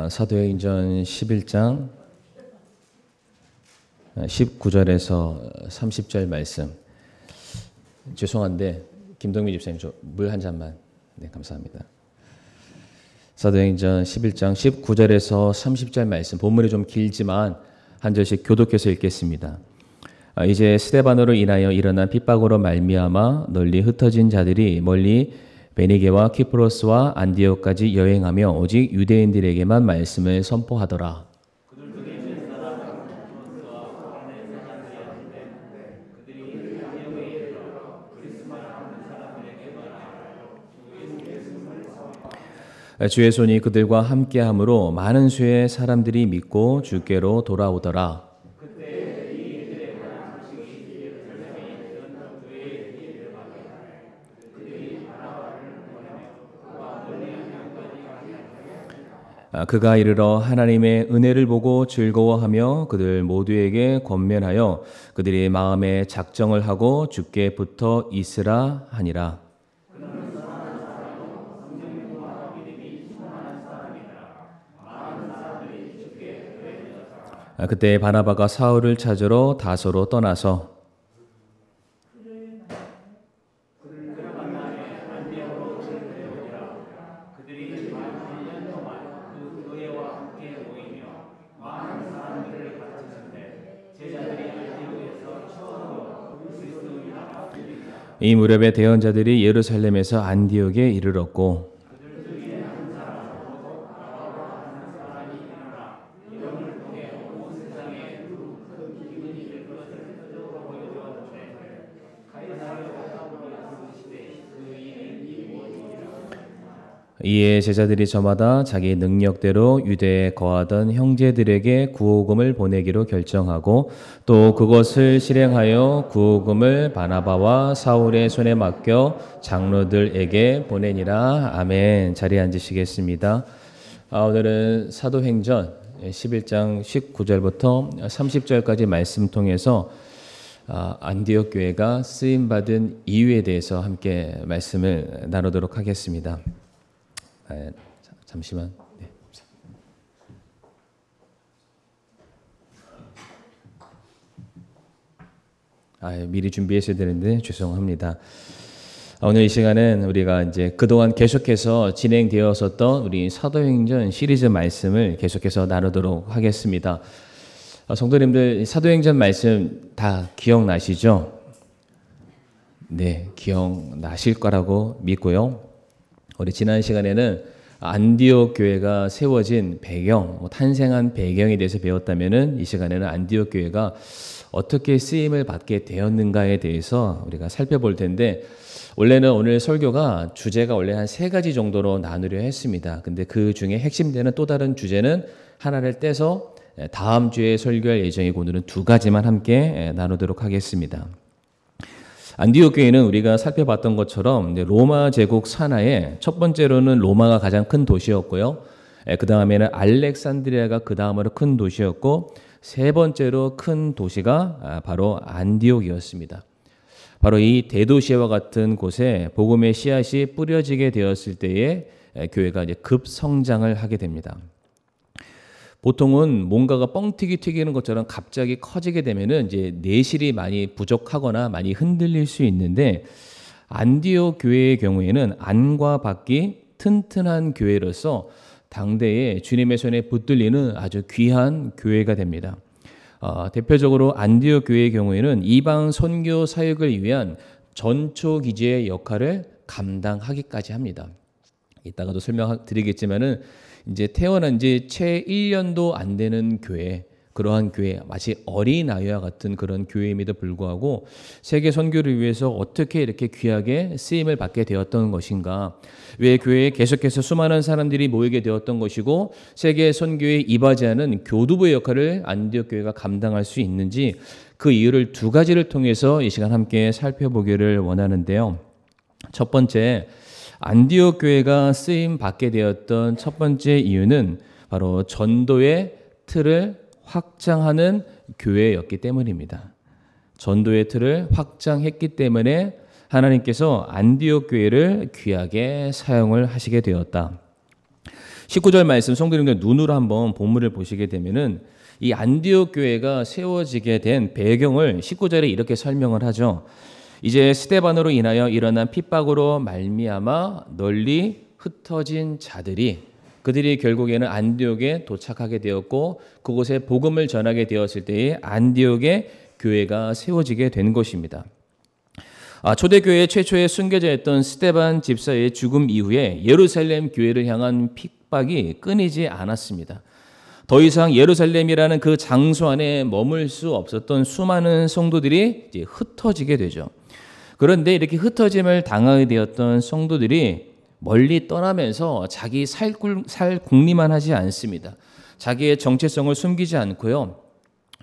사도행전 11장 19절에서 30절 말씀. 죄송한데 김동민 집사님 저 물 한 잔만. 네, 감사합니다. 사도행전 11장 19절에서 30절 말씀. 본문이 좀 길지만 한 절씩 교독해서 읽겠습니다. 이제 스데반으로 인하여 일어난 핍박으로 말미암아 널리 흩어진 자들이 멀리 베니게와 키프로스와 안디옥까지 여행하며 오직 유대인들에게만 말씀을 선포하더라. 주의 손이 그들과 함께함으로 많은 수의 사람들이 믿고 주께로 돌아오더라. 그가 이르러 하나님의 은혜를 보고 즐거워하며 그들 모두에게 권면하여 그들이 마음에 작정을 하고 주께 붙어 있으라 하니라. 그때 바나바가 사울을 찾으러 다소로 떠나서 이 무렵에 대언자들이 예루살렘에서 안디옥에 이르렀고 이에 제자들이 저마다 자기 능력대로 유대에 거하던 형제들에게 구호금을 보내기로 결정하고 또 그것을 실행하여 구호금을 바나바와 사울의 손에 맡겨 장로들에게 보내니라. 아멘. 자리에 앉으시겠습니다. 오늘은 사도행전 11장 19절부터 30절까지 말씀 통해서 안디옥 교회가 쓰임받은 이유에 대해서 함께 말씀을 나누도록 하겠습니다. 잠시만. 네. 미리 준비했어야 되는데 죄송합니다. 오늘 이 시간은 우리가 이제 그동안 계속해서 진행되었었던 우리 사도행전 시리즈 말씀을 계속해서 나누도록 하겠습니다. 성도님들 사도행전 말씀 다 기억나시죠? 네, 기억나실 거라고 믿고요. 우리 지난 시간에는 안디옥 교회가 세워진 배경, 탄생한 배경에 대해서 배웠다면은 이 시간에는 안디옥 교회가 어떻게 쓰임을 받게 되었는가에 대해서 우리가 살펴볼 텐데 원래는 오늘 설교가 주제가 원래 한 3가지 정도로 나누려 했습니다. 근데 그 중에 핵심되는 또 다른 주제는 하나를 떼서 다음 주에 설교할 예정이고 오늘은 2가지만 함께 나누도록 하겠습니다. 안디옥 교회는 우리가 살펴봤던 것처럼 로마 제국 산하에 첫 번째로는 로마가 가장 큰 도시였고요. 그 다음에는 알렉산드리아가 그 다음으로 큰 도시였고 세 번째로 큰 도시가 바로 안디옥이었습니다. 바로 이 대도시와 같은 곳에 복음의 씨앗이 뿌려지게 되었을 때에 교회가 이제 급성장을 하게 됩니다. 보통은 뭔가가 뻥튀기 튀기는 것처럼 갑자기 커지게 되면은 이제 내실이 많이 부족하거나 많이 흔들릴 수 있는데 안디옥 교회의 경우에는 안과 밖이 튼튼한 교회로서 당대에 주님의 손에 붙들리는 아주 귀한 교회가 됩니다. 대표적으로 안디옥 교회의 경우에는 이방 선교 사역을 위한 전초 기지의 역할을 감당하기까지 합니다. 이따가도 설명드리겠지만은 이제 태어난 지 채 1년도 안 되는 교회, 그러한 교회, 마치 어린아이와 같은 그런 교회임에도 불구하고 세계 선교를 위해서 어떻게 이렇게 귀하게 쓰임을 받게 되었던 것인가, 왜 교회에 계속해서 수많은 사람들이 모이게 되었던 것이고 세계 선교에 이바지하는 교두보의 역할을 안디옥 교회가 감당할 수 있는지 그 이유를 2가지를 통해서 이 시간 함께 살펴보기를 원하는데요. 첫 번째, 안디옥 교회가 쓰임 받게 되었던 첫 번째 이유는 바로 전도의 틀을 확장하는 교회였기 때문입니다. 전도의 틀을 확장했기 때문에 하나님께서 안디옥 교회를 귀하게 사용을 하시게 되었다. 19절 말씀 성도님들 눈으로 한번 본문을 보시게 되면은 이 안디옥 교회가 세워지게 된 배경을 19절에 이렇게 설명을 하죠. 이제 스데반으로 인하여 일어난 핍박으로 말미암아 널리 흩어진 자들이 그들이 결국에는 안디옥에 도착하게 되었고 그곳에 복음을 전하게 되었을 때에 안디옥의 교회가 세워지게 된 것입니다. 초대교회 최초의 순교자였던 스데반 집사의 죽음 이후에 예루살렘 교회를 향한 핍박이 끊이지 않았습니다. 더 이상 예루살렘이라는 그 장소 안에 머물 수 없었던 수많은 성도들이 이제 흩어지게 되죠. 그런데 이렇게 흩어짐을 당하게 되었던 성도들이 멀리 떠나면서 자기 살 궁리만 하지 않습니다. 자기의 정체성을 숨기지 않고요.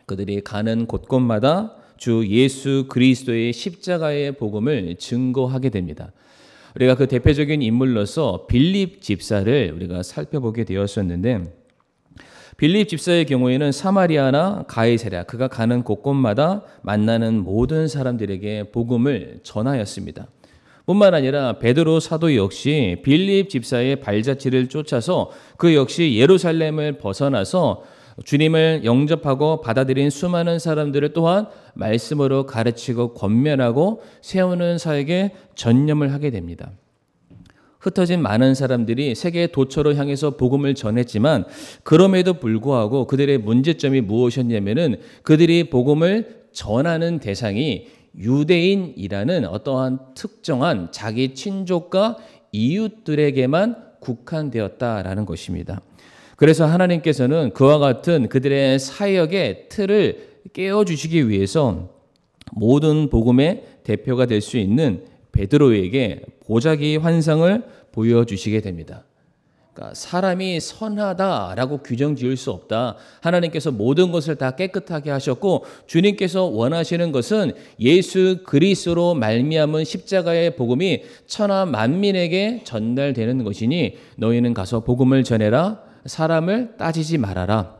그들이 가는 곳곳마다 주 예수 그리스도의 십자가의 복음을 증거하게 됩니다. 우리가 그 대표적인 인물로서 빌립 집사를 우리가 살펴보게 되었었는데 빌립 집사의 경우에는 사마리아나 가이사랴 그가 가는 곳곳마다 만나는 모든 사람들에게 복음을 전하였습니다. 뿐만 아니라 베드로 사도 역시 빌립 집사의 발자취를 쫓아서 그 역시 예루살렘을 벗어나서 주님을 영접하고 받아들인 수많은 사람들을 또한 말씀으로 가르치고 권면하고 세우는 사역에 전념을 하게 됩니다. 흩어진 많은 사람들이 세계 도처로 향해서 복음을 전했지만 그럼에도 불구하고 그들의 문제점이 무엇이었냐면은 그들이 복음을 전하는 대상이 유대인이라는 어떠한 특정한 자기 친족과 이웃들에게만 국한되었다라는 것입니다. 그래서 하나님께서는 그와 같은 그들의 사역의 틀을 깨워주시기 위해서 모든 복음의 대표가 될 수 있는 베드로에게 보자기 환상을 보여주시게 됩니다. 그러니까 사람이 선하다라고 규정 지을 수 없다. 하나님께서 모든 것을 다 깨끗하게 하셨고 주님께서 원하시는 것은 예수 그리스도로 말미암은 십자가의 복음이 천하 만민에게 전달되는 것이니 너희는 가서 복음을 전해라. 사람을 따지지 말아라.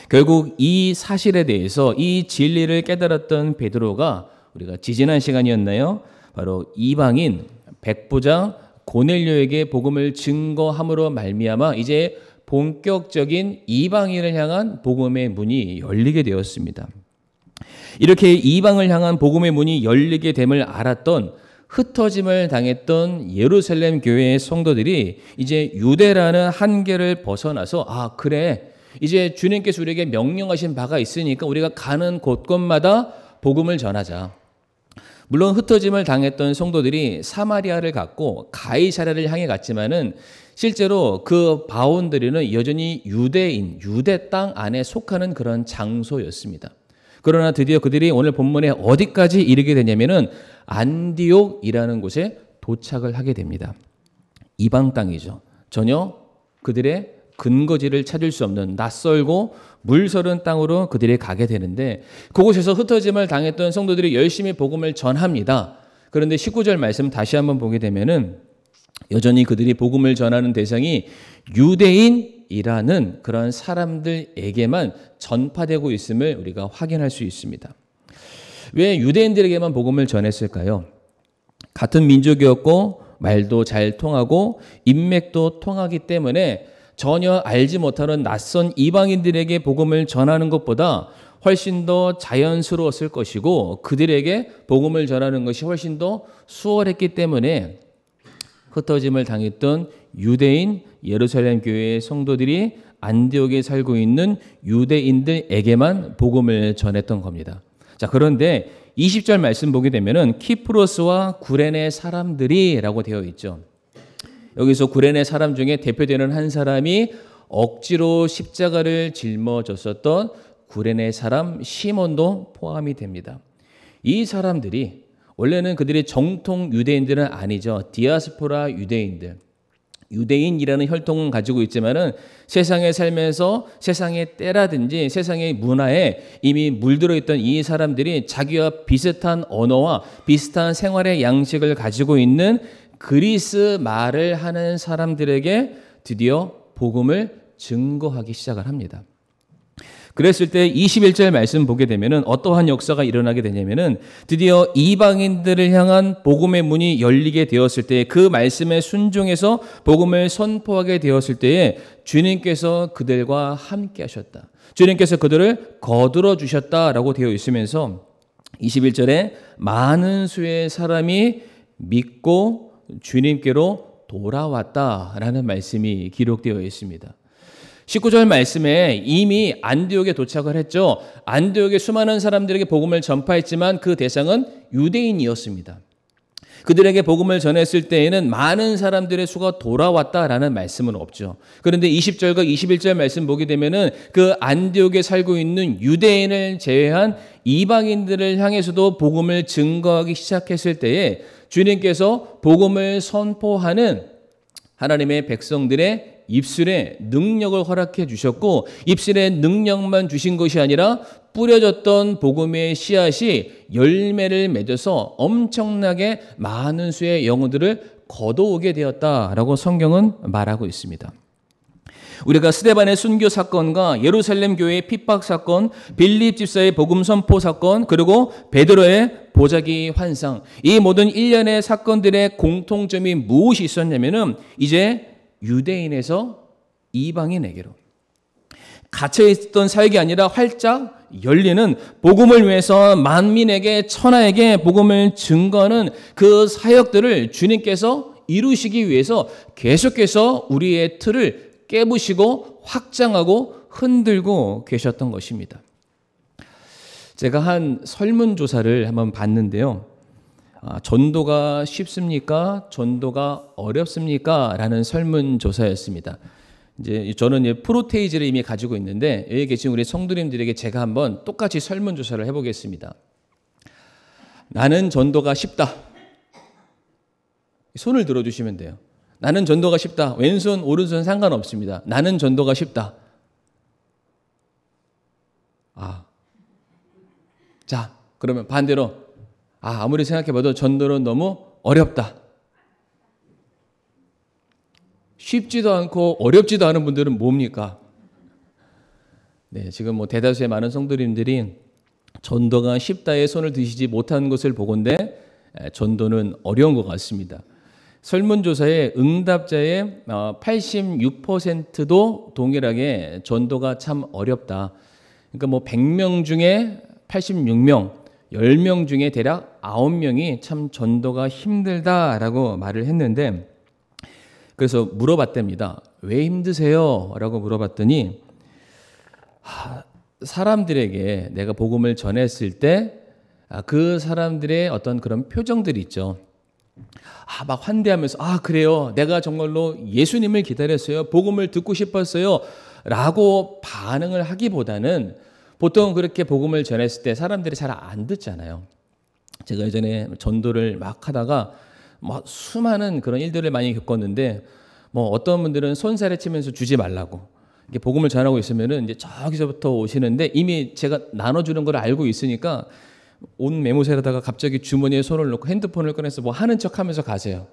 결국 이 사실에 대해서 이 진리를 깨달았던 베드로가 우리가 지지난 시간이었나요? 바로 이방인 백부장 고넬료에게 복음을 증거함으로 말미암아 이제 본격적인 이방인을 향한 복음의 문이 열리게 되었습니다. 이렇게 이방을 향한 복음의 문이 열리게 됨을 알았던 흩어짐을 당했던 예루살렘 교회의 성도들이 이제 유대라는 한계를 벗어나서 그래 이제 주님께서 우리에게 명령하신 바가 있으니까 우리가 가는 곳곳마다 복음을 전하자. 물론 흩어짐을 당했던 성도들이 사마리아를 갔고 가이사랴를 향해 갔지만은 실제로 그 바운더리는 여전히 유대인, 유대 땅 안에 속하는 그런 장소였습니다. 그러나 드디어 그들이 오늘 본문에 어디까지 이르게 되냐면은 안디옥이라는 곳에 도착을 하게 됩니다. 이방 땅이죠. 전혀 그들의 근거지를 찾을 수 없는 낯설고 물서른 땅으로 그들이 가게 되는데 그곳에서 흩어짐을 당했던 성도들이 열심히 복음을 전합니다. 그런데 19절 말씀 다시 한번 보게 되면은 여전히 그들이 복음을 전하는 대상이 유대인이라는 그런 사람들에게만 전파되고 있음을 우리가 확인할 수 있습니다. 왜 유대인들에게만 복음을 전했을까요? 같은 민족이었고 말도 잘 통하고 인맥도 통하기 때문에 전혀 알지 못하는 낯선 이방인들에게 복음을 전하는 것보다 훨씬 더 자연스러웠을 것이고 그들에게 복음을 전하는 것이 훨씬 더 수월했기 때문에 흩어짐을 당했던 유대인 예루살렘 교회의 성도들이 안디옥에 살고 있는 유대인들에게만 복음을 전했던 겁니다. 자, 그런데 20절 말씀 보게 되면은 키프로스와 구레네 사람들이라고 되어 있죠. 여기서 구레네 사람 중에 대표되는 한 사람이 억지로 십자가를 짊어졌었던 구레네 사람 시몬도 포함이 됩니다. 이 사람들이 원래는 그들이 정통 유대인들은 아니죠. 디아스포라 유대인들. 유대인이라는 혈통은 가지고 있지만은 세상에 살면서 세상의 때라든지 세상의 문화에 이미 물들어 있던 이 사람들이 자기와 비슷한 언어와 비슷한 생활의 양식을 가지고 있는 그리스 말을 하는 사람들에게 드디어 복음을 증거하기 시작을 합니다. 그랬을 때 21절 말씀 보게 되면은 어떠한 역사가 일어나게 되냐면은 드디어 이방인들을 향한 복음의 문이 열리게 되었을 때 그 말씀에 순종해서 복음을 선포하게 되었을 때에 주님께서 그들과 함께 하셨다. 주님께서 그들을 거두어 주셨다라고 되어 있으면서 21절에 많은 수의 사람이 믿고 주님께로 돌아왔다라는 말씀이 기록되어 있습니다. 19절 말씀에 이미 안디옥에 도착을 했죠. 안디옥에 수많은 사람들에게 복음을 전파했지만 그 대상은 유대인이었습니다. 그들에게 복음을 전했을 때에는 많은 사람들의 수가 돌아왔다라는 말씀은 없죠. 그런데 20절과 21절 말씀 보게 되면은 그 안디옥에 살고 있는 유대인을 제외한 이방인들을 향해서도 복음을 증거하기 시작했을 때에 주님께서 복음을 선포하는 하나님의 백성들의 입술에 능력을 허락해 주셨고, 입술에 능력만 주신 것이 아니라 뿌려졌던 복음의 씨앗이 열매를 맺어서 엄청나게 많은 수의 영혼들을 거둬오게 되었다라고 성경은 말하고 있습니다. 우리가 스데반의 순교 사건과 예루살렘 교회의 핍박 사건, 빌립 집사의 복음 선포 사건, 그리고 베드로의 보자기 환상, 이 모든 일련의 사건들의 공통점이 무엇이 있었냐면은 이제 유대인에서 이방인에게로 갇혀있던 사역이 아니라 활짝 열리는, 복음을 위해서 만민에게, 천하에게 복음을 증거하는 그 사역들을 주님께서 이루시기 위해서 계속해서 우리의 틀을 깨부시고 확장하고 흔들고 계셨던 것입니다. 제가 한 설문조사를 한번 봤는데요. 전도가 쉽습니까? 전도가 어렵습니까? 라는 설문조사였습니다. 이제 저는 프로테이지를 이미 가지고 있는데 여기 계신 우리 성도님들에게 제가 한번 똑같이 설문조사를 해보겠습니다. 나는 전도가 쉽다. 손을 들어주시면 돼요. 나는 전도가 쉽다. 왼손, 오른손 상관없습니다. 나는 전도가 쉽다. 자, 그러면 반대로 아무리 생각해봐도 전도는 너무 어렵다. 쉽지도 않고 어렵지도 않은 분들은 뭡니까? 네, 지금 대다수의 많은 성도님들이 전도가 쉽다에 손을 드시지 못한 것을 보건대 전도는 어려운 것 같습니다. 설문조사의 응답자의 86%도 동일하게 전도가 참 어렵다. 그러니까 100명 중에 86명, 10명 중에 대략 9명이 참 전도가 힘들다라고 말을 했는데, 그래서 물어봤답니다. 왜 힘드세요? 라고 물어봤더니 사람들에게 내가 복음을 전했을 때 그 사람들의 어떤 그런 표정들이 있죠. 막 환대하면서 그래요. 내가 정말로 예수님을 기다렸어요. 복음을 듣고 싶었어요. 라고 반응을 하기보다는 보통 그렇게 복음을 전했을 때 사람들이 잘 안 듣잖아요. 제가 예전에 전도를 막 하다가 수많은 그런 일들을 많이 겪었는데 어떤 분들은 손살에 치면서 주지 말라고 이렇게 복음을 전하고 있으면은 이제 저기서부터 오시는데 이미 제가 나눠주는 걸 알고 있으니까 옷 매무새로다가 갑자기 주머니에 손을 넣고 핸드폰을 꺼내서 하는 척하면서 가세요.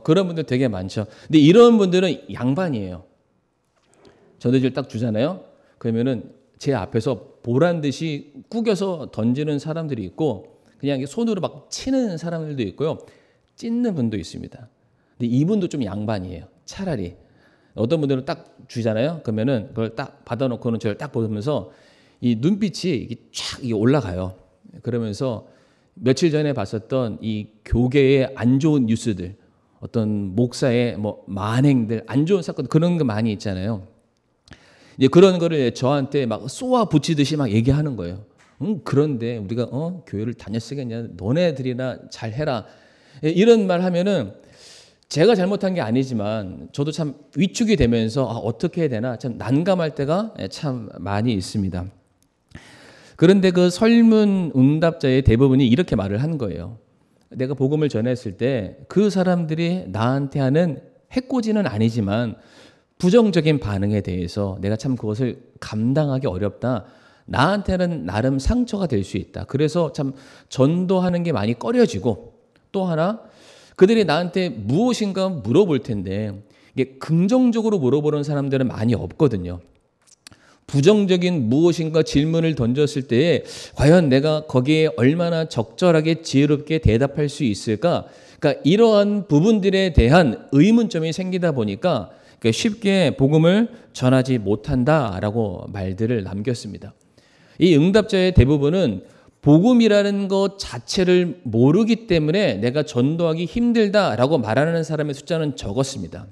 그런 분들 되게 많죠. 근데 이런 분들은 양반이에요. 전도지를 딱 주잖아요. 그러면은 제 앞에서 보란 듯이 구겨서 던지는 사람들이 있고 그냥 손으로 막 치는 사람들도 있고요. 찢는 분도 있습니다. 근데 이분도 좀 양반이에요. 차라리 어떤 분들은 딱 주잖아요. 그러면은 그걸 딱 받아놓고는 저를 딱 보면서 이 눈빛이 쫙 올라가요. 그러면서 며칠 전에 봤었던 이 교계의 안 좋은 뉴스들, 어떤 목사의 만행들, 안 좋은 사건, 그런 거 많이 있잖아요. 이제 그런 거를 저한테 막 쏘아 붙이듯이 막 얘기하는 거예요. 그런데 우리가 교회를 다녔으겠냐? 너네들이나 잘 해라. 이런 말 하면은 제가 잘못한 게 아니지만 저도 참 위축이 되면서 어떻게 해야 되나 참 난감할 때가 참 많이 있습니다. 그런데 그 설문 응답자의 대부분이 이렇게 말을 한 거예요. 내가 복음을 전했을 때 그 사람들이 나한테 하는 해코지는 아니지만 부정적인 반응에 대해서 내가 참 그것을 감당하기 어렵다. 나한테는 나름 상처가 될 수 있다. 그래서 참 전도하는 게 많이 꺼려지고, 또 하나 그들이 나한테 무엇인가 물어볼 텐데 이게 긍정적으로 물어보는 사람들은 많이 없거든요. 부정적인 무엇인가 질문을 던졌을 때에 과연 내가 거기에 얼마나 적절하게 지혜롭게 대답할 수 있을까? 그러니까 이러한 부분들에 대한 의문점이 생기다 보니까 쉽게 복음을 전하지 못한다라고 말들을 남겼습니다. 이 응답자의 대부분은 복음이라는 것 자체를 모르기 때문에 내가 전도하기 힘들다라고 말하는 사람의 숫자는 적었습니다.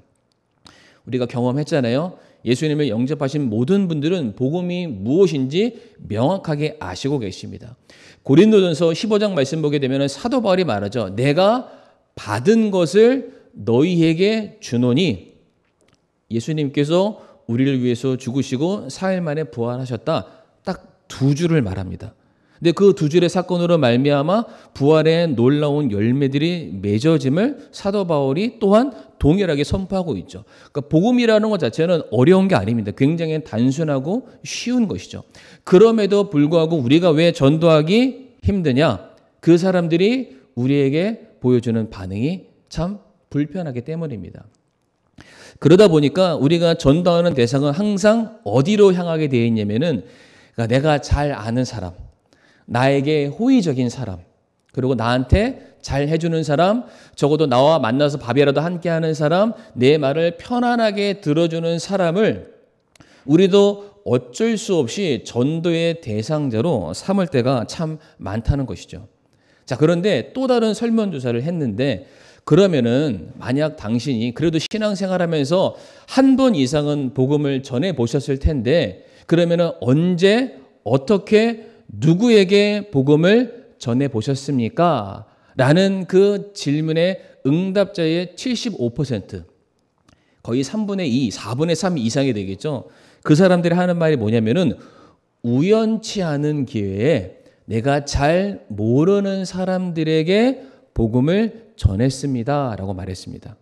우리가 경험했잖아요. 예수님을 영접하신 모든 분들은 복음이 무엇인지 명확하게 아시고 계십니다. 고린도전서 15장 말씀 보게 되면 사도 바울이 말하죠. 내가 받은 것을 너희에게 주노니 예수님께서 우리를 위해서 죽으시고 4일 만에 부활하셨다. 딱 두 줄을 말합니다. 근데 그 두 줄의 사건으로 말미암아 부활의 놀라운 열매들이 맺어짐을 사도 바울이 또한 동일하게 선포하고 있죠. 그러니까 복음이라는 것 자체는 어려운 게 아닙니다. 굉장히 단순하고 쉬운 것이죠. 그럼에도 불구하고 우리가 왜 전도하기 힘드냐? 그 사람들이 우리에게 보여주는 반응이 참 불편하기 때문입니다. 그러다 보니까 우리가 전도하는 대상은 항상 어디로 향하게 되어 있냐면은 그러니까 내가 잘 아는 사람, 나에게 호의적인 사람, 그리고 나한테 잘 해주는 사람, 적어도 나와 만나서 밥이라도 함께 하는 사람, 내 말을 편안하게 들어주는 사람을 우리도 어쩔 수 없이 전도의 대상자로 삼을 때가 참 많다는 것이죠. 자, 그런데 또 다른 설문조사를 했는데 그러면은 만약 당신이 그래도 신앙생활하면서 한 번 이상은 복음을 전해 보셨을 텐데 그러면은 언제 어떻게 누구에게 복음을 전해 보셨습니까? 라는 그 질문의 응답자의 75%, 거의 3분의 2, 4분의 3 이상이 되겠죠. 그 사람들이 하는 말이 뭐냐면은 우연치 않은 기회에 내가 잘 모르는 사람들에게 복음을 전했습니다라고 말했습니다.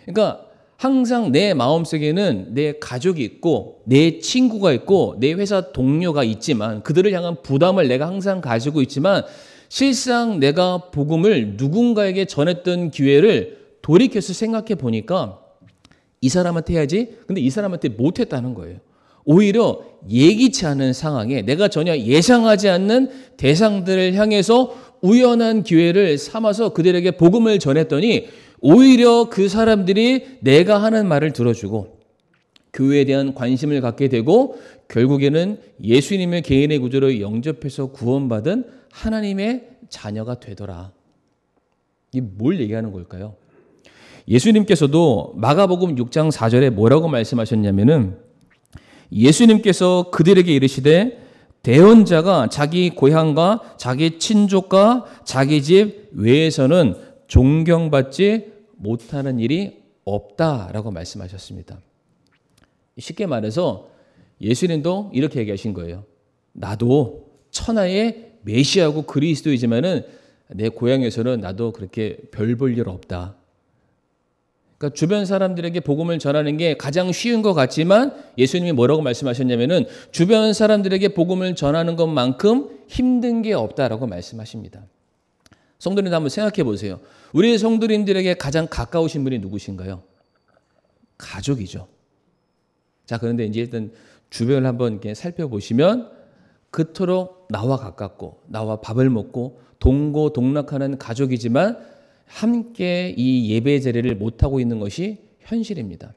그러니까 항상 내 마음속에는 내 가족이 있고 내 친구가 있고 내 회사 동료가 있지만 그들을 향한 부담을 내가 항상 가지고 있지만 실상 내가 복음을 누군가에게 전했던 기회를 돌이켜서 생각해 보니까 이 사람한테 해야지. 근데 이 사람한테 못했다는 거예요. 오히려 예기치 않은 상황에 내가 전혀 예상하지 않는 대상들을 향해서 우연한 기회를 삼아서 그들에게 복음을 전했더니 오히려 그 사람들이 내가 하는 말을 들어주고 교회에 대한 관심을 갖게 되고 결국에는 예수님의 개인의 구조로 영접해서 구원받은 하나님의 자녀가 되더라. 이게 뭘 얘기하는 걸까요? 예수님께서도 마가복음 6장 4절에 뭐라고 말씀하셨냐면은 예수님께서 그들에게 이르시되 대언자가 자기 고향과 자기 친족과 자기 집 외에서는 존경받지 못하는 일이 없다라고 말씀하셨습니다. 쉽게 말해서 예수님도 이렇게 얘기하신 거예요. 나도 천하의 메시아고 그리스도이지만은 내 고향에서는 나도 그렇게 별 볼 일 없다. 그러니까 주변 사람들에게 복음을 전하는 게 가장 쉬운 것 같지만 예수님이 뭐라고 말씀하셨냐면은 주변 사람들에게 복음을 전하는 것만큼 힘든 게 없다라고 말씀하십니다. 성도님들 한번 생각해 보세요. 우리 성도님들에게 가장 가까우신 분이 누구신가요? 가족이죠. 자, 그런데 이제 일단 주변을 한번 이렇게 살펴보시면 그토록 나와 가깝고 나와 밥을 먹고 동고동락하는 가족이지만 함께 이 예배 자리를 못하고 있는 것이 현실입니다.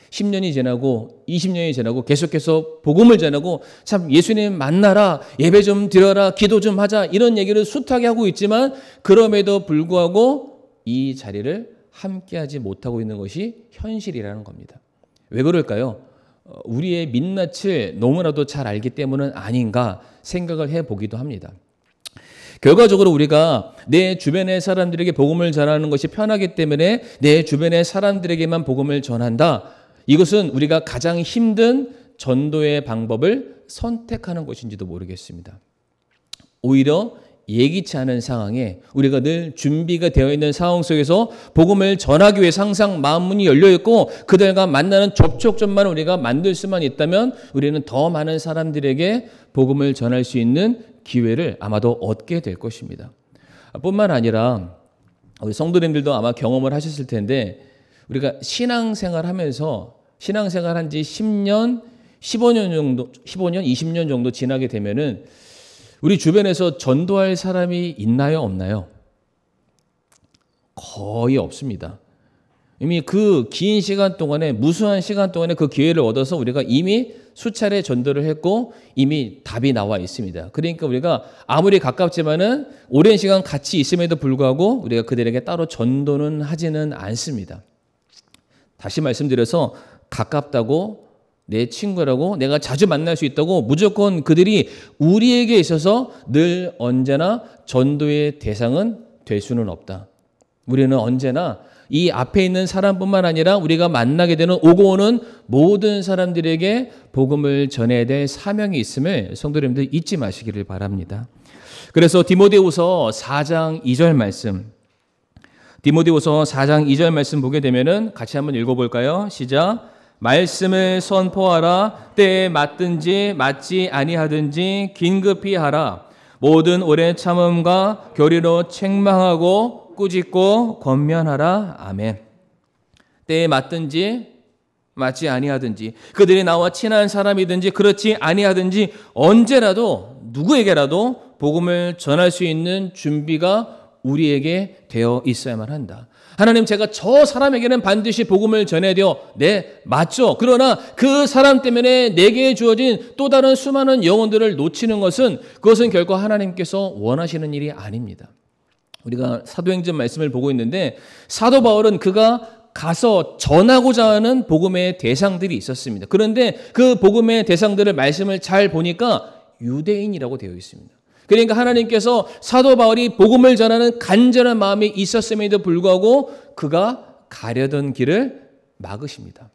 10년이 지나고 20년이 지나고 계속해서 복음을 전하고 참 예수님 만나라, 예배 좀 드려라, 기도 좀 하자 이런 얘기를 숱하게 하고 있지만 그럼에도 불구하고 이 자리를 함께하지 못하고 있는 것이 현실이라는 겁니다. 왜 그럴까요? 우리의 민낯을 너무나도 잘 알기 때문은 아닌가 생각을 해보기도 합니다. 결과적으로 우리가 내 주변의 사람들에게 복음을 전하는 것이 편하기 때문에 내 주변의 사람들에게만 복음을 전한다. 이것은 우리가 가장 힘든 전도의 방법을 선택하는 것인지도 모르겠습니다. 오히려 예기치 않은 상황에 우리가 늘 준비가 되어 있는 상황 속에서 복음을 전하기 위해서 항상 마음문이 열려 있고 그들과 만나는 접촉점만 우리가 만들 수만 있다면 우리는 더 많은 사람들에게 복음을 전할 수 있는 기회를 아마도 얻게 될 것입니다. 뿐만 아니라 우리 성도님들도 아마 경험을 하셨을 텐데 우리가 신앙생활 하면서 신앙생활 한 지 10년, 15년, 20년 정도 지나게 되면은 우리 주변에서 전도할 사람이 있나요, 없나요? 거의 없습니다. 이미 그 긴 시간 동안에, 무수한 시간 동안에 그 기회를 얻어서 우리가 이미 수차례 전도를 했고 이미 답이 나와 있습니다. 그러니까 우리가 아무리 가깝지만은 오랜 시간 같이 있음에도 불구하고 우리가 그들에게 따로 전도는 하지는 않습니다. 다시 말씀드려서 가깝다고, 내 친구라고, 내가 자주 만날 수 있다고 무조건 그들이 우리에게 있어서 늘 언제나 전도의 대상은 될 수는 없다. 우리는 언제나 이 앞에 있는 사람뿐만 아니라 우리가 만나게 되는 오고 오는 모든 사람들에게 복음을 전해야 될 사명이 있음을 성도님들 잊지 마시기를 바랍니다. 그래서 디모데후서 4장 2절 말씀, 디모데후서 4장 2절 말씀 보게 되면은 같이 한번 읽어볼까요? 시작. 말씀을 선포하라. 때에 맞든지 맞지 아니하든지 긴급히 하라. 모든 오래 참음과 교리로 책망하고 꾸짖고 권면하라. 아멘. 때에 맞든지 맞지 아니하든지, 그들이 나와 친한 사람이든지 그렇지 아니하든지 언제라도 누구에게라도 복음을 전할 수 있는 준비가 우리에게 되어 있어야만 한다. 하나님, 제가 저 사람에게는 반드시 복음을 전해야 돼요. 네, 맞죠. 그러나 그 사람 때문에 내게 주어진 또 다른 수많은 영혼들을 놓치는 것은, 그것은 결코 하나님께서 원하시는 일이 아닙니다. 우리가 사도행전 말씀을 보고 있는데 사도 바울은 그가 가서 전하고자 하는 복음의 대상들이 있었습니다. 그런데 그 복음의 대상들을 말씀을 잘 보니까 유대인이라고 되어 있습니다. 그러니까 하나님께서 사도 바울이 복음을 전하는 간절한 마음이 있었음에도 불구하고 그가 가려던 길을 막으십니다.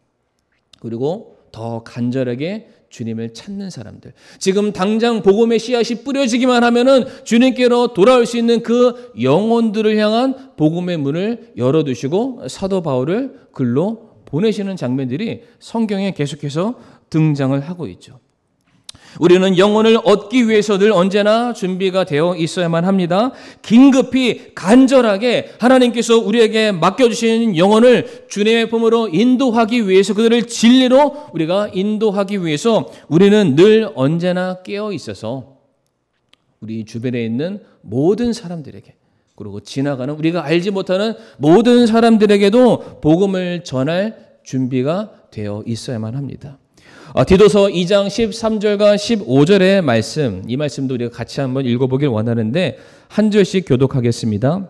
그리고 더 간절하게 주님을 찾는 사람들, 지금 당장 복음의 씨앗이 뿌려지기만 하면은 주님께로 돌아올 수 있는 그 영혼들을 향한 복음의 문을 열어두시고 사도 바울을 글로 보내시는 장면들이 성경에 계속해서 등장을 하고 있죠. 우리는 영혼을 얻기 위해서 늘 언제나 준비가 되어 있어야만 합니다. 긴급히 간절하게 하나님께서 우리에게 맡겨주신 영혼을 주님의 품으로 인도하기 위해서, 그들을 진리로 우리가 인도하기 위해서 우리는 늘 언제나 깨어 있어서 우리 주변에 있는 모든 사람들에게, 그리고 지나가는 우리가 알지 못하는 모든 사람들에게도 복음을 전할 준비가 되어 있어야만 합니다. 디도서 2장 13절과 15절의 말씀, 이 말씀도 우리가 같이 한번 읽어보길 원하는데 한 절씩 교독하겠습니다.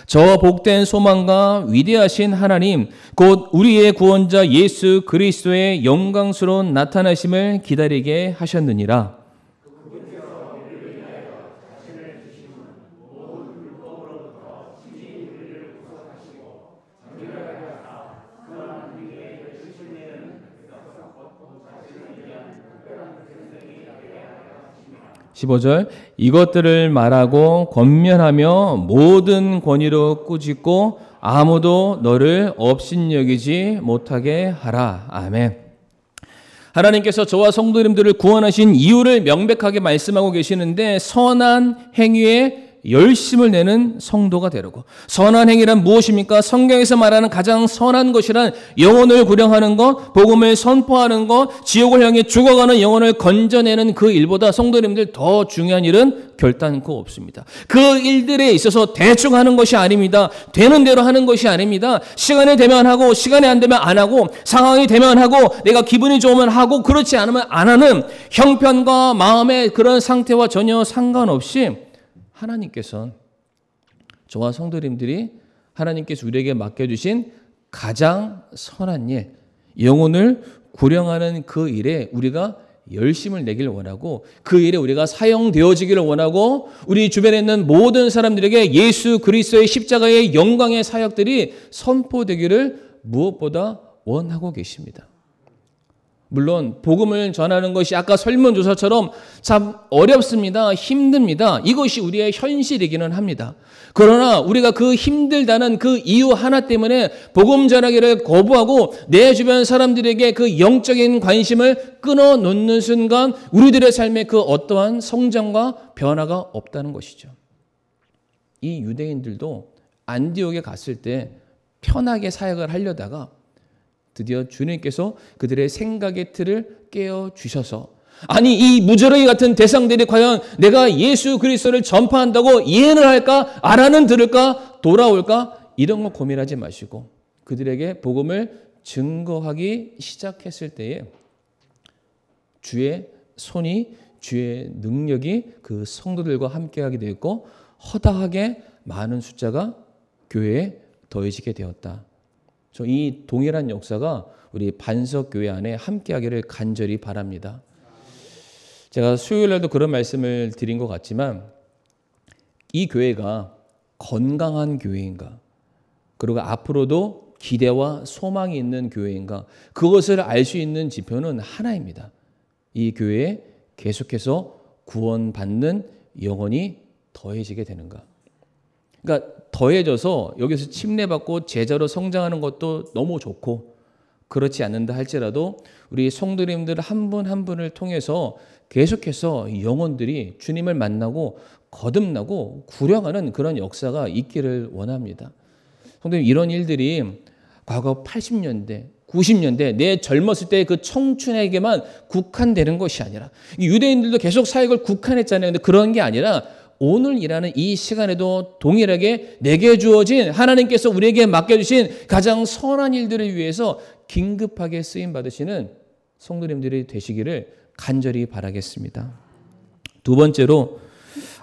저 복된 소망과 위대하신 하나님, 곧 우리의 구원자 예수 그리스도의 영광스러운 나타나심을 기다리게 하셨느니라. 15절, 이것들을 말하고 권면하며 모든 권위로 꾸짖고 아무도 너를 업신여기지 못하게 하라. 아멘. 하나님께서 저와 성도님들을 구원하신 이유를 명백하게 말씀하고 계시는데, 선한 행위에 열심을 내는 성도가 되라고. 선한 행위란 무엇입니까? 성경에서 말하는 가장 선한 것이란 영혼을 구령하는 것, 복음을 선포하는 것, 지옥을 향해 죽어가는 영혼을 건져내는 그 일보다 성도님들 더 중요한 일은 결단코 없습니다. 그 일들에 있어서 대충 하는 것이 아닙니다. 되는 대로 하는 것이 아닙니다. 시간이 되면 하고 시간이 안 되면 안 하고, 상황이 되면 하고 내가 기분이 좋으면 하고 그렇지 않으면 안 하는 형편과 마음의 그런 상태와 전혀 상관없이 하나님께서는 저와 성도님들이 하나님께서 우리에게 맡겨주신 가장 선한 일, 영혼을 구령하는 그 일에 우리가 열심을 내길 원하고, 그 일에 우리가 사용되어지기를 원하고, 우리 주변에 있는 모든 사람들에게 예수 그리스도의 십자가의 영광의 사역들이 선포되기를 무엇보다 원하고 계십니다. 물론 복음을 전하는 것이 아까 설문조사처럼 참 어렵습니다. 힘듭니다. 이것이 우리의 현실이기는 합니다. 그러나 우리가 그 힘들다는 그 이유 하나 때문에 복음 전하기를 거부하고 내 주변 사람들에게 그 영적인 관심을 끊어놓는 순간 우리들의 삶에 그 어떠한 성장과 변화가 없다는 것이죠. 이 유대인들도 안디옥에 갔을 때 편하게 사역을 하려다가 드디어 주님께서 그들의 생각의 틀을 깨어주셔서 아니 이 무저러기 같은 대상들이 과연 내가 예수 그리스도를 전파한다고 이해는 할까? 알아는 들을까? 돌아올까? 이런 거 고민하지 마시고 그들에게 복음을 증거하기 시작했을 때에 주의 손이 주의 능력이 그 성도들과 함께하게 되었고 허다하게 많은 숫자가 교회에 더해지게 되었다. 이 동일한 역사가 우리 반석교회 안에 함께하기를 간절히 바랍니다. 제가 수요일 날도 그런 말씀을 드린 것 같지만 이 교회가 건강한 교회인가 그리고 앞으로도 기대와 소망이 있는 교회인가 그것을 알 수 있는 지표는 하나입니다. 이 교회에 계속해서 구원받는 영혼이 더해지게 되는가. 그러니까 더해져서 여기서 침례받고 제자로 성장하는 것도 너무 좋고 그렇지 않는다 할지라도 우리 성도님들 한 분 한 분을 통해서 계속해서 영혼들이 주님을 만나고 거듭나고 구령하는 그런 역사가 있기를 원합니다. 성도님 이런 일들이 과거 80년대 90년대 내 젊었을 때 그 청춘에게만 국한되는 것이 아니라 유대인들도 계속 사역을 국한했잖아요. 근데 그런 게 아니라 오늘 일하는 이 시간에도 동일하게 내게 주어진 하나님께서 우리에게 맡겨주신 가장 선한 일들을 위해서 긴급하게 쓰임 받으시는 성도님들이 되시기를 간절히 바라겠습니다. 두 번째로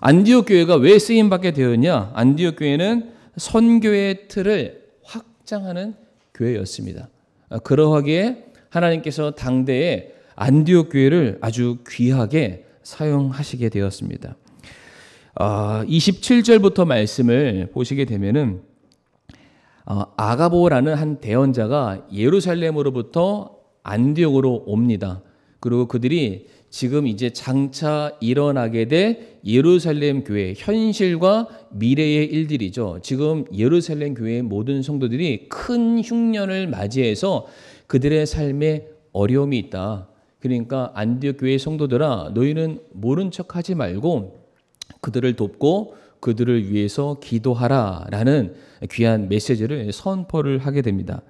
안디옥 교회가 왜 쓰임 받게 되었냐? 안디옥 교회는 선교의 틀을 확장하는 교회였습니다. 그러하기에 하나님께서 당대에 안디옥 교회를 아주 귀하게 사용하시게 되었습니다. 27절부터 말씀을 보시게 되면은 아가보라는 한 대언자가 예루살렘으로부터 안디옥으로 옵니다. 그리고 그들이 지금 이제 장차 일어나게 될 예루살렘 교회 현실과 미래의 일들이죠. 지금 예루살렘 교회의 모든 성도들이 큰 흉년을 맞이해서 그들의 삶에 어려움이 있다. 그러니까 안디옥 교회 성도들아 너희는 모른 척하지 말고 그들을 돕고 그들을 위해서 기도하라라는 귀한 메시지를 선포를 하게 됩니다.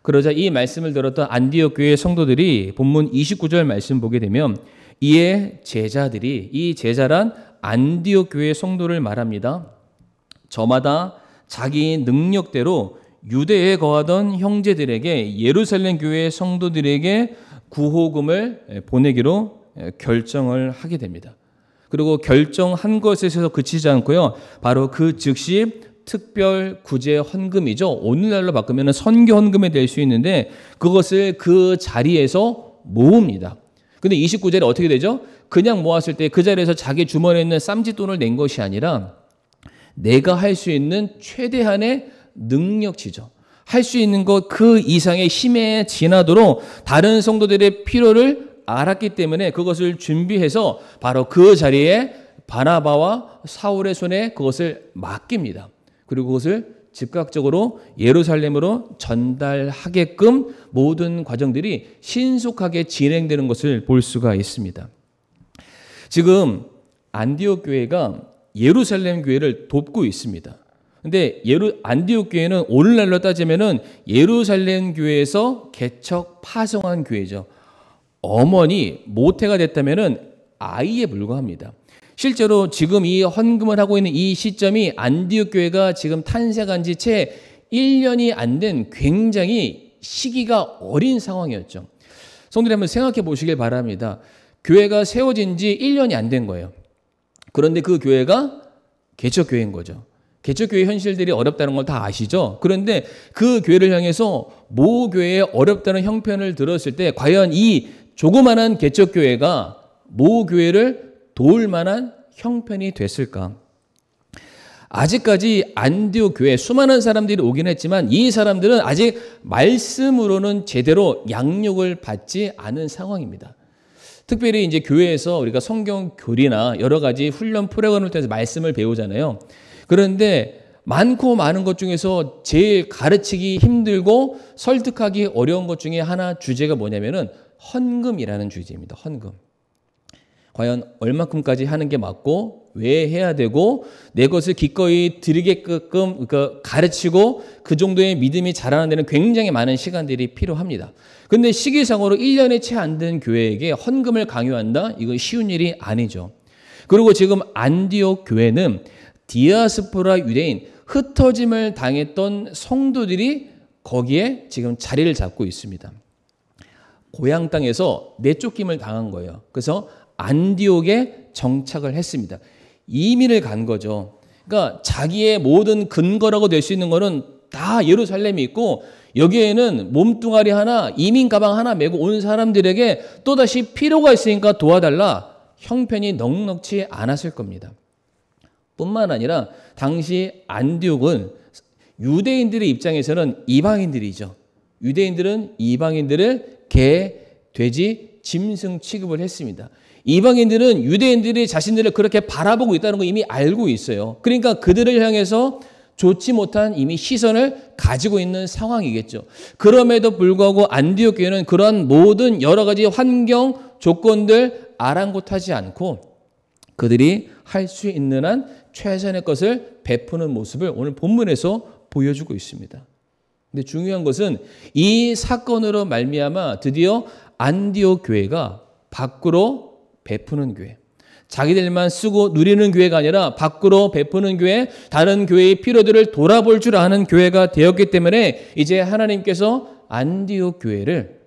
그러자 이 말씀을 들었던 안디옥 교회 성도들이 본문 29절 말씀 보게 되면 이에 제자들이 이 제자란 안디옥 교회 성도를 말합니다. 저마다 자기 능력대로 유대에 거하던 형제들에게 예루살렘 교회 성도들에게 구호금을 보내기로 결정을 하게 됩니다. 그리고 결정한 것에서 그치지 않고요. 바로 그 즉시 특별 구제 헌금이죠. 오늘날로 바꾸면 선교 헌금이 될 수 있는데 그것을 그 자리에서 모읍니다. 근데 29절에 어떻게 되죠? 그냥 모았을 때 그 자리에서 자기 주머니에 있는 쌈짓돈을 낸 것이 아니라 내가 할 수 있는 최대한의 능력치죠. 할 수 있는 것 그 이상의 힘에 지나도록 다른 성도들의 필요를 알았기 때문에 그것을 준비해서 바로 그 자리에 바나바와 사울의 손에 그것을 맡깁니다. 그리고 그것을 즉각적으로 예루살렘으로 전달하게끔 모든 과정들이 신속하게 진행되는 것을 볼 수가 있습니다. 지금 안디옥 교회가 예루살렘 교회를 돕고 있습니다. 근데 안디옥 교회는 오늘날로 따지면은 예루살렘 교회에서 개척 파송한 교회죠. 어머니 모태가 됐다면은 아이에 불과합니다. 실제로 지금 이 헌금을 하고 있는 이 시점이 안디옥 교회가 지금 탄생한 지 채 1년이 안 된 굉장히 시기가 어린 상황이었죠. 성도님 한번 생각해 보시길 바랍니다. 교회가 세워진 지 1년이 안 된 거예요. 그런데 그 교회가 개척교회인 거죠. 개척교회 현실들이 어렵다는 걸 다 아시죠? 그런데 그 교회를 향해서 모 교회의 어렵다는 형편을 들었을 때 과연 이 조그만한 개척교회가 모 교회를 도울 만한 형편이 됐을까? 아직까지 안디옥 교회 수많은 사람들이 오긴 했지만 이 사람들은 아직 말씀으로는 제대로 양육을 받지 않은 상황입니다. 특별히 이제 교회에서 우리가 성경 교리나 여러 가지 훈련 프로그램을 통해서 말씀을 배우잖아요. 그런데 많고 많은 것 중에서 제일 가르치기 힘들고 설득하기 어려운 것 중에 하나 주제가 뭐냐면은 헌금이라는 주제입니다. 헌금. 과연 얼마큼까지 하는 게 맞고 왜 해야 되고 내 것을 기꺼이 드리게끔 가르치고 그 정도의 믿음이 자라는 데는 굉장히 많은 시간들이 필요합니다. 근데 시기상으로 1년에 채 안 된 교회에게 헌금을 강요한다? 이건 쉬운 일이 아니죠. 그리고 지금 안디옥 교회는 디아스포라 유대인, 흩어짐을 당했던 성도들이 거기에 지금 자리를 잡고 있습니다. 고향 땅에서 내쫓김을 당한 거예요. 그래서 안디옥에 정착을 했습니다. 이민을 간 거죠. 그러니까 자기의 모든 근거라고 될 수 있는 거는 다 예루살렘이 있고 여기에는 몸뚱아리 하나, 이민 가방 하나 메고 온 사람들에게 또다시 필요가 있으니까 도와달라. 형편이 넉넉지 않았을 겁니다. 뿐만 아니라 당시 안디옥은 유대인들의 입장에서는 이방인들이죠. 유대인들은 이방인들을 개, 돼지, 짐승 취급을 했습니다. 이방인들은 유대인들이 자신들을 그렇게 바라보고 있다는 거 이미 알고 있어요. 그러니까 그들을 향해서 좋지 못한 이미 시선을 가지고 있는 상황이겠죠. 그럼에도 불구하고 안디옥 교회는 그러한 모든 여러 가지 환경, 조건들 아랑곳하지 않고 그들이 할 수 있는 한 최선의 것을 베푸는 모습을 오늘 본문에서 보여주고 있습니다. 근데 중요한 것은 이 사건으로 말미암아 드디어 안디옥 교회가 밖으로 베푸는 교회, 자기들만 쓰고 누리는 교회가 아니라 밖으로 베푸는 교회, 다른 교회의 필요들을 돌아볼 줄 아는 교회가 되었기 때문에 이제 하나님께서 안디옥 교회를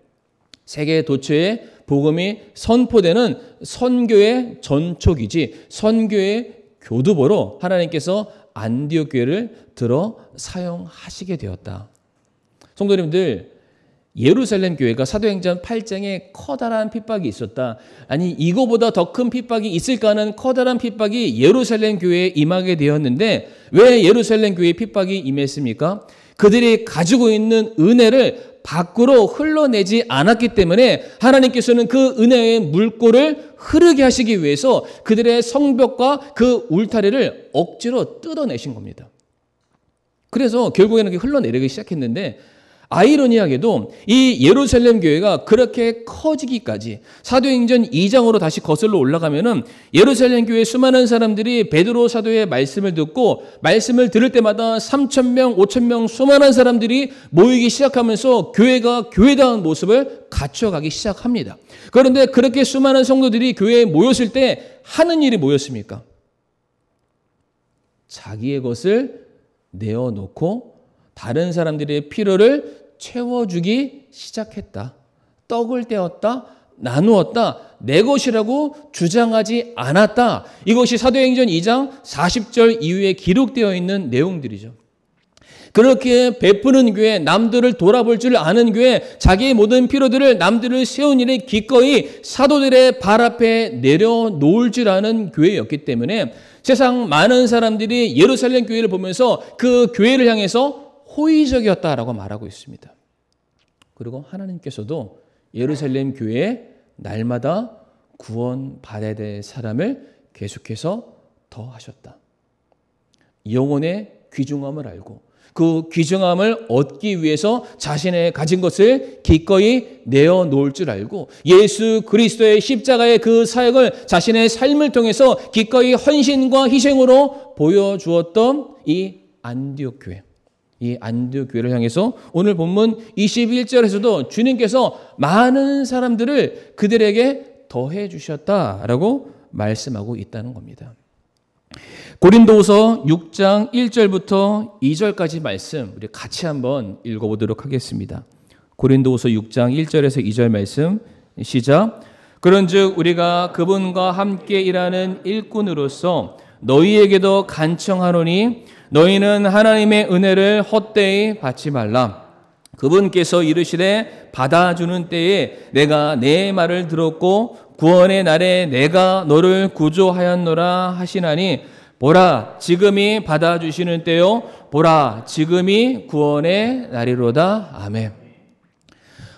세계 도처에 복음이 선포되는 선교의 전초기지, 선교의 교두보로 하나님께서 안디옥 교회를 들어 사용하시게 되었다. 성도님들, 예루살렘 교회가 사도행전 8장에 커다란 핍박이 있었다. 아니 이거보다 더 큰 핍박이 있을까 하는 커다란 핍박이 예루살렘 교회에 임하게 되었는데 왜 예루살렘 교회에 핍박이 임했습니까? 그들이 가지고 있는 은혜를 밖으로 흘러내지 않았기 때문에 하나님께서는 그 은혜의 물꼬를 흐르게 하시기 위해서 그들의 성벽과 그 울타리를 억지로 뜯어내신 겁니다. 그래서 결국에는 흘러내리기 시작했는데 아이러니하게도 이 예루살렘 교회가 그렇게 커지기까지 사도행전 2장으로 다시 거슬러 올라가면은 예루살렘 교회 수많은 사람들이 베드로 사도의 말씀을 듣고 말씀을 들을 때마다 3,000명, 5,000명 수많은 사람들이 모이기 시작하면서 교회가 교회다운 모습을 갖춰가기 시작합니다. 그런데 그렇게 수많은 성도들이 교회에 모였을 때 하는 일이 뭐였습니까? 자기의 것을 내어놓고 다른 사람들의 필요를 채워주기 시작했다. 떡을 떼었다. 나누었다. 내 것이라고 주장하지 않았다. 이것이 사도행전 2장 40절 이후에 기록되어 있는 내용들이죠. 그렇게 베푸는 교회, 남들을 돌아볼 줄 아는 교회, 자기의 모든 필요들을 남들을 세운 일에 기꺼이 사도들의 발 앞에 내려놓을 줄 아는 교회였기 때문에 세상 많은 사람들이 예루살렘 교회를 보면서 그 교회를 향해서 호의적이었다라고 말하고 있습니다. 그리고 하나님께서도 예루살렘 교회에 날마다 구원받아야 될 사람을 계속해서 더하셨다. 영혼의 귀중함을 알고 그 귀중함을 얻기 위해서 자신의 가진 것을 기꺼이 내어놓을 줄 알고 예수 그리스도의 십자가의 그 사역을 자신의 삶을 통해서 기꺼이 헌신과 희생으로 보여주었던 이 안디옥 교회, 이 안디옥 교회를 향해서 오늘 본문 21절에서도 주님께서 많은 사람들을 그들에게 더해 주셨다라고 말씀하고 있다는 겁니다. 고린도후서 6장 1절부터 2절까지 말씀 우리 같이 한번 읽어보도록 하겠습니다. 고린도후서 6장 1절에서 2절 말씀 시작. 그런즉 우리가 그분과 함께 일하는 일꾼으로서 너희에게도 간청하노니 너희는 하나님의 은혜를 헛되이 받지 말라. 그분께서 이르시되 받아주는 때에 내가 내 말을 들었고 구원의 날에 내가 너를 구조하였노라 하시나니 보라 지금이 받아주시는 때요 보라 지금이 구원의 날이로다. 아멘.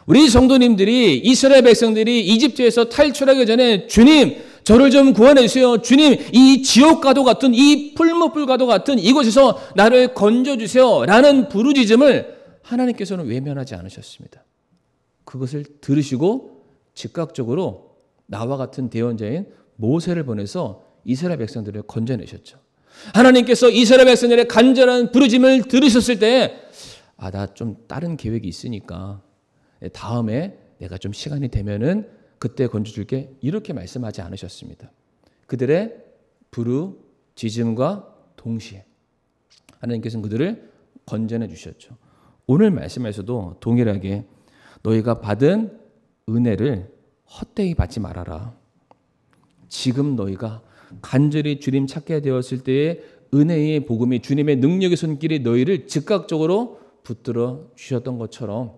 우리 성도님들이 이스라엘 백성들이 이집트에서 탈출하기 전에 주님 저를 좀 구원해 주세요. 주님 이 지옥과도 같은 이 풀무불과도 같은 이곳에서 나를 건져주세요 라는 부르짖음을 하나님께서는 외면하지 않으셨습니다. 그것을 들으시고 즉각적으로 나와 같은 대언자인 모세를 보내서 이스라엘 백성들을 건져내셨죠. 하나님께서 이스라엘 백성들의 간절한 부르짐을 들으셨을 때 나 좀 다른 계획이 있으니까 다음에 내가 좀 시간이 되면은 그때 건져줄게 이렇게 말씀하지 않으셨습니다. 그들의 부르짖음과 동시에 하나님께서는 그들을 건져내 주셨죠. 오늘 말씀에서도 동일하게 너희가 받은 은혜를 헛되이 받지 말아라. 지금 너희가 간절히 주님 찾게 되었을 때에 은혜의 복음이 주님의 능력의 손길이 너희를 즉각적으로 붙들어 주셨던 것처럼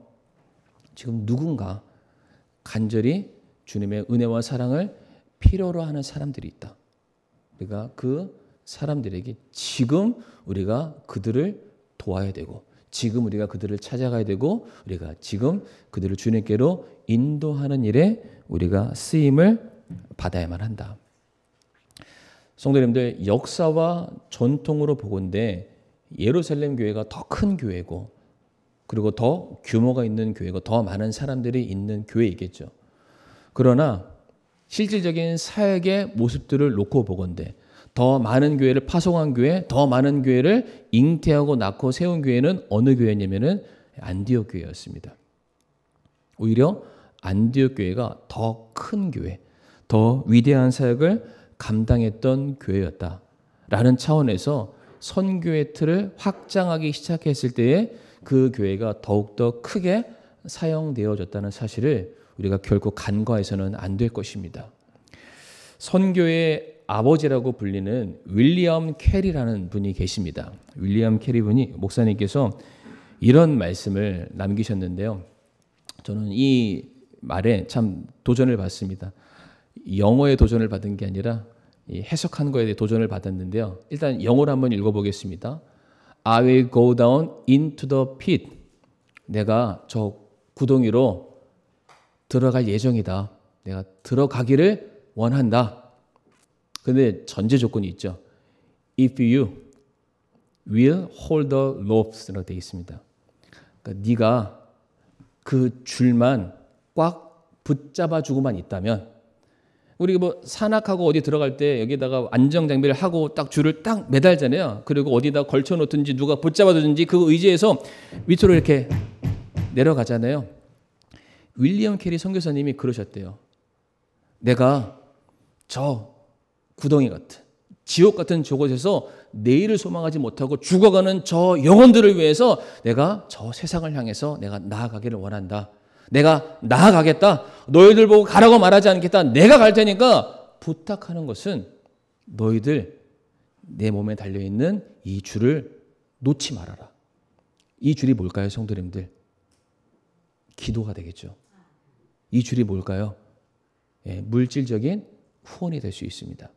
지금 누군가 간절히 주님의 은혜와 사랑을 필요로 하는 사람들이 있다. 우리가 그 사람들에게 지금 우리가 그들을 도와야 되고 지금 우리가 그들을 찾아가야 되고 우리가 지금 그들을 주님께로 인도하는 일에 우리가 쓰임을 받아야만 한다. 성도님들, 역사와 전통으로 보건대 예루살렘 교회가 더 큰 교회고 그리고 더 규모가 있는 교회고 더 많은 사람들이 있는 교회이겠죠. 그러나 실질적인 사역의 모습들을 놓고 보건대 더 많은 교회를 파송한 교회, 더 많은 교회를 잉태하고 낳고 세운 교회는 어느 교회냐면은 안디옥 교회였습니다. 오히려 안디옥 교회가 더 큰 교회, 더 위대한 사역을 감당했던 교회였다라는 차원에서 선교의 틀을 확장하기 시작했을 때에 그 교회가 더욱더 크게 사용되어졌다는 사실을 우리가 결코 간과해서는 안 될 것입니다. 선교의 아버지라고 불리는 윌리엄 캐리라는 분이 계십니다. 윌리엄 캐리 분이 목사님께서 이런 말씀을 남기셨는데요. 저는 이 말에 참 도전을 받습니다. 영어에 도전을 받은 게 아니라 해석한 거에 대해 도전을 받았는데요. 일단 영어로 한번 읽어보겠습니다. I will go down into the pit. 내가 저 구덩이로 들어갈 예정이다. 내가 들어가기를 원한다. 그런데 전제 조건이 있죠. If you will hold the ropes라고 되어 있습니다. 그러니까 네가 그 줄만 꽉 붙잡아주고만 있다면 우리 뭐 산악하고 어디 들어갈 때 여기다가 안정 장비를 하고 딱 줄을 딱 매달잖아요. 그리고 어디다 걸쳐 놓든지 누가 붙잡아두든지 그 의지에서 밑으로 이렇게 내려가잖아요. 윌리엄 캐리 선교사님이 그러셨대요. 내가 저 구덩이 같은 지옥 같은 저곳에서 내일을 소망하지 못하고 죽어가는 저 영혼들을 위해서 내가 저 세상을 향해서 내가 나아가기를 원한다. 내가 나아가겠다. 너희들 보고 가라고 말하지 않겠다. 내가 갈 테니까 부탁하는 것은 너희들 내 몸에 달려있는 이 줄을 놓지 말아라. 이 줄이 뭘까요, 성도님들? 기도가 되겠죠. 이 줄이 뭘까요? 물질적인 후원이 될 수 있습니다.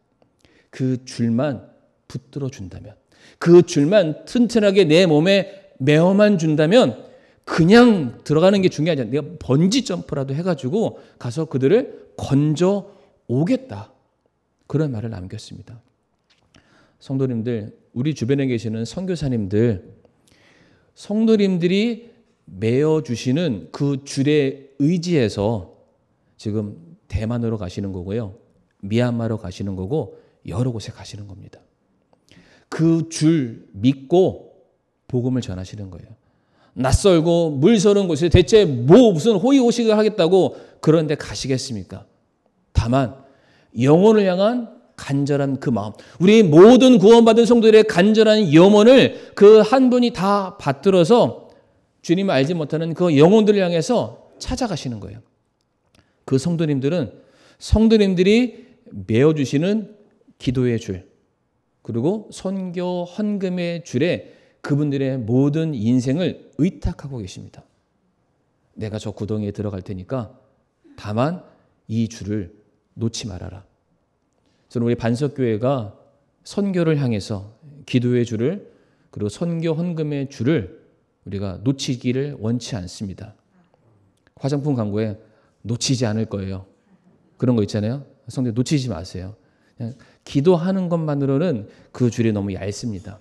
그 줄만 붙들어 준다면, 그 줄만 튼튼하게 내 몸에 메어만 준다면 그냥 들어가는 게 중요하지 않아요. 내가 번지 점프라도 해가지고 가서 그들을 건져 오겠다. 그런 말을 남겼습니다. 성도님들, 우리 주변에 계시는 선교사님들, 성도님들이 메어주시는 그 줄에 의지해서 지금 대만으로 가시는 거고요. 미얀마로 가시는 거고 여러 곳에 가시는 겁니다. 그 줄 믿고 복음을 전하시는 거예요. 낯설고 물서른 곳에 대체 무슨 호의호식을 하겠다고 그런 데 가시겠습니까? 다만 영혼을 향한 간절한 그 마음, 우리 모든 구원받은 성도들의 간절한 염원을 그 한 분이 다 받들어서 주님을 알지 못하는 그 영혼들을 향해서 찾아가시는 거예요. 그 성도님들은 성도님들이 메어주시는 기도의 줄, 그리고 선교 헌금의 줄에 그분들의 모든 인생을 의탁하고 계십니다. 내가 저 구덩이에 들어갈 테니까 다만 이 줄을 놓지 말아라. 저는 우리 반석교회가 선교를 향해서 기도의 줄을 그리고 선교 헌금의 줄을 우리가 놓치기를 원치 않습니다. 화장품 광고에 놓치지 않을 거예요. 그런 거 있잖아요. 성도 놓치지 마세요. 그냥 기도하는 것만으로는 그 줄이 너무 얇습니다.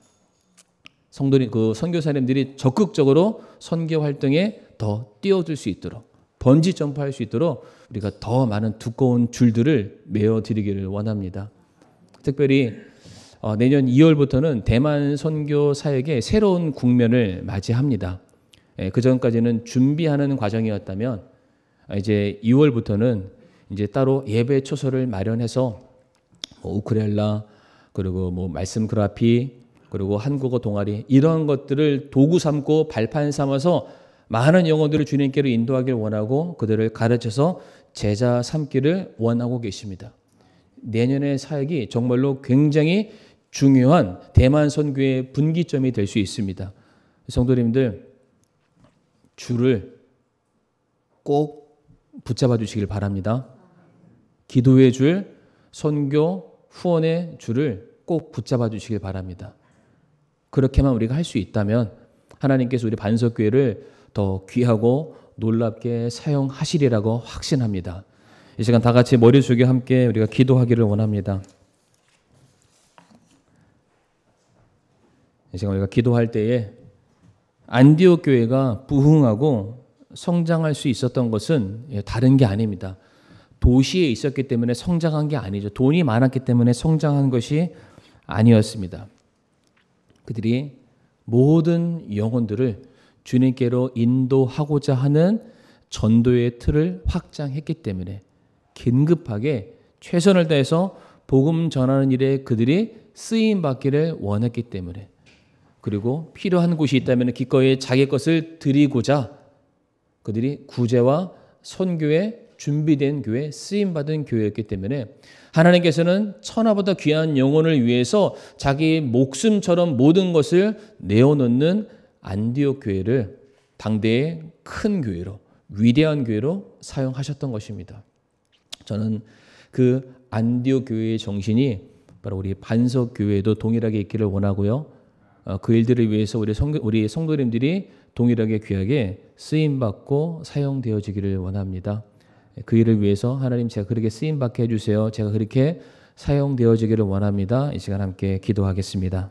성도님, 그 선교사님들이 적극적으로 선교 활동에 더 뛰어들 수 있도록 번지 점프할 수 있도록 우리가 더 많은 두꺼운 줄들을 메어 드리기를 원합니다. 특별히 내년 2월부터는 대만 선교 사역의 새로운 국면을 맞이합니다. 그 전까지는 준비하는 과정이었다면 이제 2월부터는 이제 따로 예배 초소를 마련해서 우크렐라 그리고 말씀 그래피 그리고 한국어 동아리 이런 것들을 도구 삼고 발판 삼아서 많은 영혼들을 주님께로 인도하길 원하고 그들을 가르쳐서 제자 삼기를 원하고 계십니다. 내년의 사역이 정말로 굉장히 중요한 대만 선교의 분기점이 될 수 있습니다. 성도님들 줄을 꼭 붙잡아 주시길 바랍니다. 기도의 줄, 선교, 후원의 줄을 꼭 붙잡아 주시길 바랍니다. 그렇게만 우리가 할 수 있다면 하나님께서 우리 반석교회를 더 귀하고 놀랍게 사용하시리라고 확신합니다. 이 시간 다 같이 머리 숙여 함께 우리가 기도하기를 원합니다. 이 시간 우리가 기도할 때에 안디옥 교회가 부흥하고 성장할 수 있었던 것은 다른 게 아닙니다. 도시에 있었기 때문에 성장한 게 아니죠. 돈이 많았기 때문에 성장한 것이 아니었습니다. 그들이 모든 영혼들을 주님께로 인도하고자 하는 전도의 틀을 확장했기 때문에 긴급하게 최선을 다해서 복음 전하는 일에 그들이 쓰임 받기를 원했기 때문에 그리고 필요한 곳이 있다면 기꺼이 자기 것을 드리고자 그들이 구제와 선교에 준비된 교회, 쓰임받은 교회였기 때문에 하나님께서는 천하보다 귀한 영혼을 위해서 자기 목숨처럼 모든 것을 내어놓는 안디옥 교회를 당대의 큰 교회로, 위대한 교회로 사용하셨던 것입니다. 저는 그 안디옥 교회의 정신이 바로 우리 반석 교회에도 동일하게 있기를 원하고요. 그 일들을 위해서 우리 성도님들이 동일하게 귀하게 쓰임받고 사용되어지기를 원합니다. 그 일을 위해서 하나님 제가 그렇게 쓰임받게 해주세요. 제가 그렇게 사용되어지기를 원합니다. 이 시간 함께 기도하겠습니다.